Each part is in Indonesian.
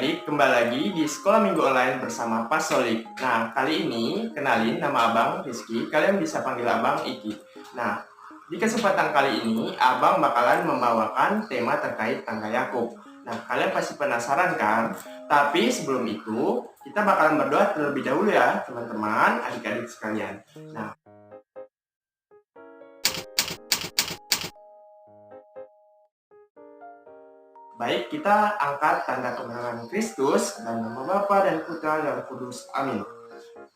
adik-adik, kembali lagi di Sekolah Minggu Online bersama Pak Solik. Nah, kali ini kenalin nama Abang Rizky, kalian bisa panggil Abang Iki. Nah, di kesempatan kali ini, Abang bakalan membawakan tema terkait tangga Yakub. Nah, kalian pasti penasaran kan? Tapi sebelum itu, kita bakalan berdoa terlebih dahulu ya, teman-teman, adik-adik sekalian. Nah, baik, kita angkat tanda kebenaran Kristus dan nama Bapa dan Putra dan Roh Kudus. Amin.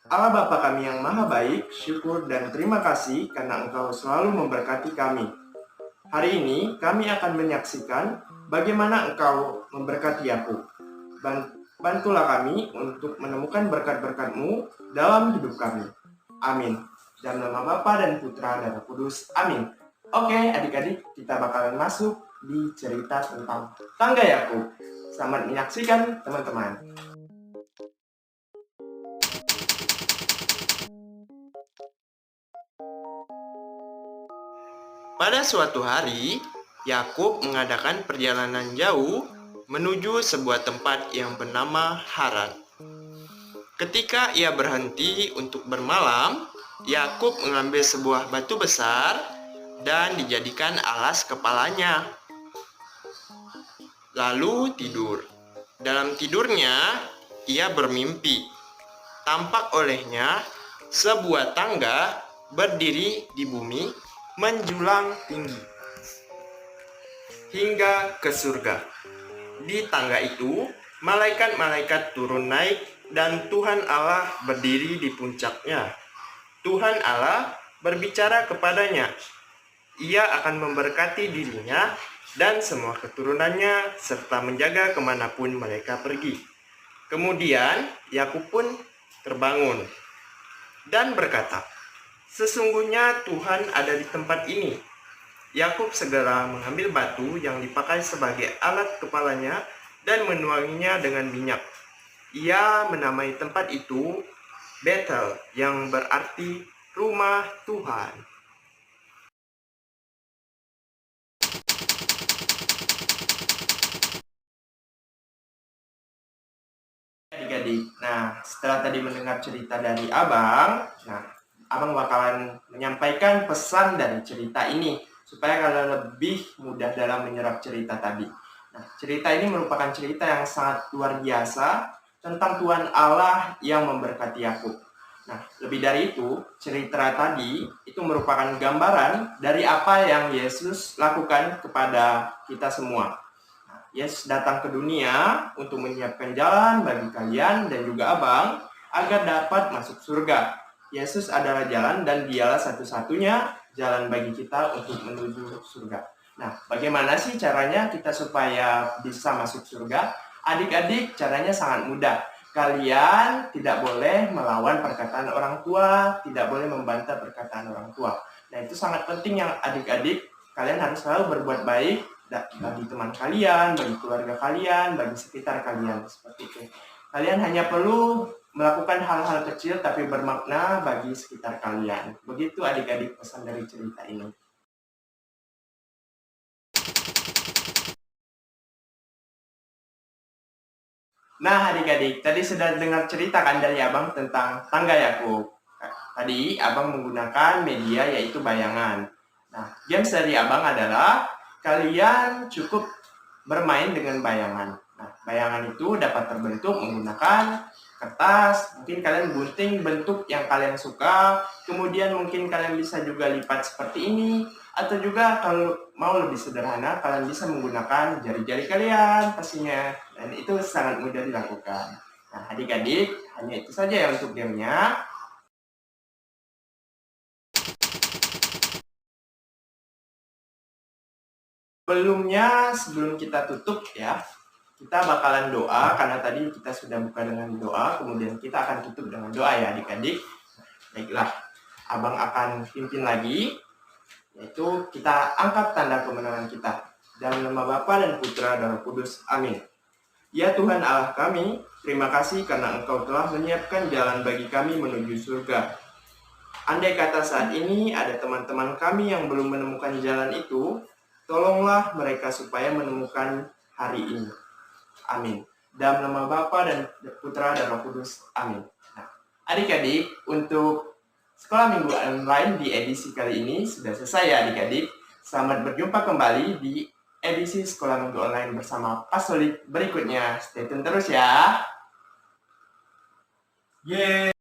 Allah Bapa kami yang maha baik, syukur dan terima kasih karena Engkau selalu memberkati kami. Hari ini kami akan menyaksikan bagaimana Engkau memberkati Yakub. Bantulah kami untuk menemukan berkat-berkat-Mu dalam hidup kami. Amin. Dalam nama Bapa dan Putra dan Roh Kudus. Amin. Oke, adik-adik, kita bakalan masuk di cerita tentang tangga Yakub. Selamat menyaksikan, teman-teman. Pada suatu hari, Yakub mengadakan perjalanan jauh menuju sebuah tempat yang bernama Haran. Ketika ia berhenti untuk bermalam, Yakub mengambil sebuah batu besar dan dijadikan alas kepalanya. Lalu tidur. Dalam tidurnya, ia bermimpi. Tampak olehnya sebuah tangga berdiri di bumi menjulang tinggi hingga ke surga. Di tangga itu, malaikat-malaikat turun naik dan Tuhan Allah berdiri di puncaknya. Tuhan Allah berbicara kepadanya. Ia akan memberkati dirinya dan semua keturunannya serta menjaga kemanapun mereka pergi. Kemudian Yakub pun terbangun dan berkata, "Sesungguhnya Tuhan ada di tempat ini." Yakub segera mengambil batu yang dipakai sebagai alat kepalanya dan menuanginya dengan minyak. Ia menamai tempat itu Betel, yang berarti rumah Tuhan. Adik-adik, nah setelah tadi mendengar cerita dari Abang, Abang bakalan menyampaikan pesan dari cerita ini supaya kalian lebih mudah dalam menyerap cerita tadi. Nah, cerita ini merupakan cerita yang sangat luar biasa tentang Tuhan Allah yang memberkati Yakub. Nah, lebih dari itu, cerita tadi itu merupakan gambaran dari apa yang Yesus lakukan kepada kita semua. Yesus datang ke dunia untuk menyiapkan jalan bagi kalian dan juga Abang agar dapat masuk surga. Yesus adalah jalan dan dialah satu-satunya jalan bagi kita untuk menuju surga. Nah, bagaimana sih caranya kita supaya bisa masuk surga? Adik-adik, caranya sangat mudah. Kalian tidak boleh melawan perkataan orang tua, tidak boleh membantah perkataan orang tua. Nah, itu sangat penting yang adik-adik, kalian harus selalu berbuat baik bagi teman kalian, bagi keluarga kalian, bagi sekitar kalian, seperti itu. Kalian hanya perlu melakukan hal-hal kecil tapi bermakna bagi sekitar kalian. Begitu adik-adik pesan dari cerita ini. Nah adik-adik, tadi sudah dengar cerita kan dari Abang tentang tangga Yakub. Tadi Abang menggunakan media yaitu bayangan. Nah, games dari Abang adalah kalian cukup bermain dengan bayangan. Nah, bayangan itu dapat terbentuk menggunakan kertas, mungkin kalian gunting bentuk yang kalian suka, kemudian mungkin kalian bisa juga lipat seperti ini, atau juga kalau mau lebih sederhana, kalian bisa menggunakan jari-jari kalian pastinya, dan itu sangat mudah dilakukan. Nah, adik-adik, hanya itu saja ya untuk gamenya. Sebelum kita tutup ya, kita bakalan doa, karena tadi kita sudah buka dengan doa, kemudian kita akan tutup dengan doa ya adik-adik. Baiklah, Abang akan pimpin lagi, yaitu kita angkat tanda kemenangan kita. Dalam nama Bapa dan Putra dan Roh Kudus. Amin. Ya Tuhan Allah kami, terima kasih karena Engkau telah menyiapkan jalan bagi kami menuju surga. Andai kata saat ini ada teman-teman kami yang belum menemukan jalan itu, tolonglah mereka supaya menemukan hari ini. Amin. Dalam nama Bapa dan Putra dan Roh Kudus. Amin. Nah, adik-adik, untuk sekolah minggu online di edisi kali ini sudah selesai ya adik-adik. Selamat berjumpa kembali di edisi sekolah minggu online bersama Pak Solid berikutnya. Stay tune terus ya. Yeay.